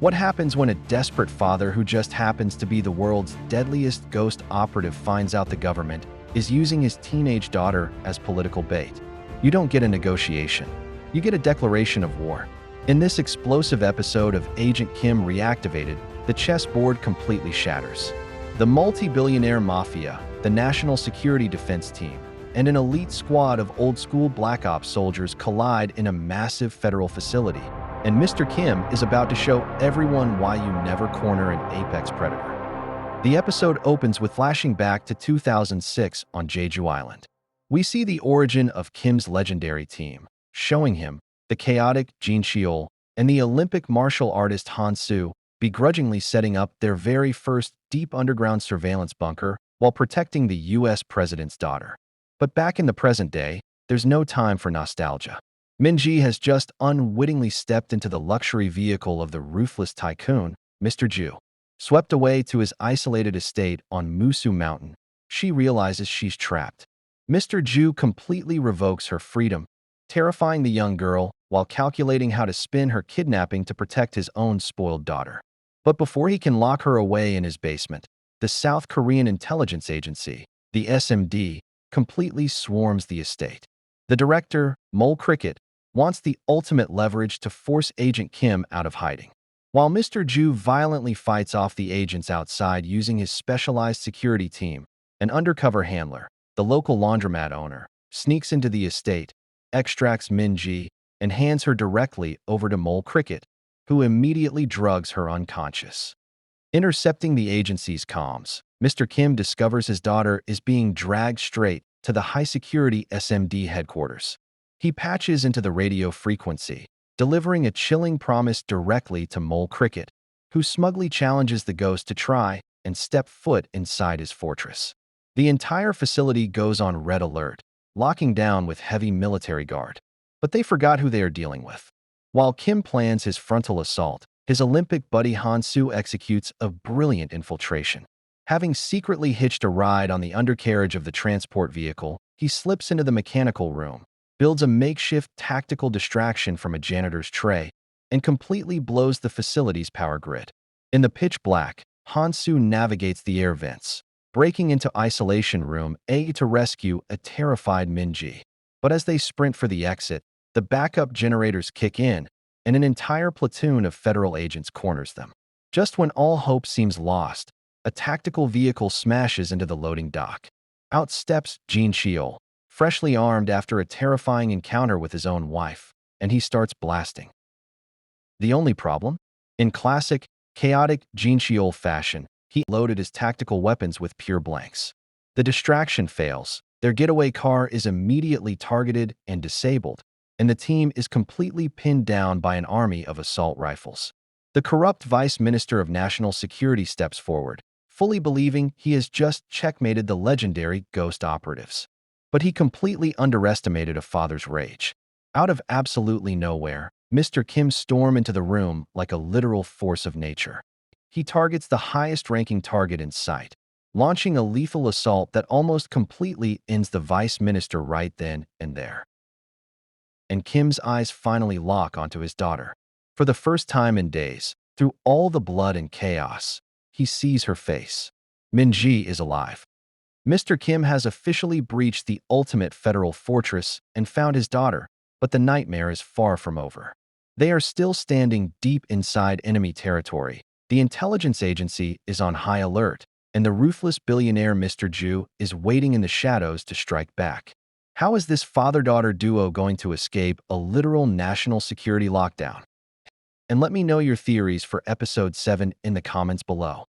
What happens when a desperate father who just happens to be the world's deadliest ghost operative finds out the government is using his teenage daughter as political bait? You don't get a negotiation. You get a declaration of war. In this explosive episode of Agent Kim Reactivated, the chessboard completely shatters. The multi-billionaire mafia, the National Security Defense Team, and an elite squad of old-school Black Ops soldiers collide in a massive federal facility. And Mr. Kim is about to show everyone why you never corner an apex predator. The episode opens with flashing back to 2006 on Jeju Island. We see the origin of Kim's legendary team, showing him, the chaotic Jin Cheol, and the Olympic martial artist Han Soo begrudgingly setting up their very first deep underground surveillance bunker while protecting the US president's daughter. But back in the present day, there's no time for nostalgia. Min-ji has just unwittingly stepped into the luxury vehicle of the ruthless tycoon, Mr. Ju. Swept away to his isolated estate on Musu Mountain, she realizes she's trapped. Mr. Ju completely revokes her freedom, terrifying the young girl while calculating how to spin her kidnapping to protect his own spoiled daughter. But before he can lock her away in his basement, the South Korean intelligence agency, the SMD, completely swarms the estate. The director, Mole Cricket, wants the ultimate leverage to force Agent Kim out of hiding. While Mr. Ju violently fights off the agents outside using his specialized security team, an undercover handler, the local laundromat owner, sneaks into the estate, extracts Min-ji, and hands her directly over to Mole Cricket, who immediately drugs her unconscious. Intercepting the agency's comms, Mr. Kim discovers his daughter is being dragged straight to the high-security SMD headquarters. He patches into the radio frequency, delivering a chilling promise directly to Mole Cricket, who smugly challenges the ghost to try and step foot inside his fortress. The entire facility goes on red alert, locking down with heavy military guard. But they forgot who they are dealing with. While Kim plans his frontal assault, his Olympic buddy Han Soo executes a brilliant infiltration. Having secretly hitched a ride on the undercarriage of the transport vehicle, he slips into the mechanical room, builds a makeshift tactical distraction from a janitor's tray, and completely blows the facility's power grid. In the pitch black, Han Soo navigates the air vents, breaking into Isolation Room A to rescue a terrified Min-ji. But as they sprint for the exit, the backup generators kick in, and an entire platoon of federal agents corners them. Just when all hope seems lost, a tactical vehicle smashes into the loading dock. Out steps Jin Cheol, freshly armed after a terrifying encounter with his own wife, and he starts blasting. The only problem? In classic, chaotic Jin Cheol fashion, he loaded his tactical weapons with pure blanks. The distraction fails, their getaway car is immediately targeted and disabled, and the team is completely pinned down by an army of assault rifles. The corrupt Vice Minister of National Security steps forward, fully believing he has just checkmated the legendary ghost operatives. But he completely underestimated a father's rage. Out of absolutely nowhere, Mr. Kim storms into the room like a literal force of nature. He targets the highest-ranking target in sight, launching a lethal assault that almost completely ends the vice minister right then and there. And Kim's eyes finally lock onto his daughter. For the first time in days, through all the blood and chaos, he sees her face. Min-ji is alive. Mr. Kim has officially breached the ultimate federal fortress and found his daughter, but the nightmare is far from over. They are still standing deep inside enemy territory. The intelligence agency is on high alert, and the ruthless billionaire Mr. Ju is waiting in the shadows to strike back. How is this father-daughter duo going to escape a literal national security lockdown? And let me know your theories for Episode 7 in the comments below.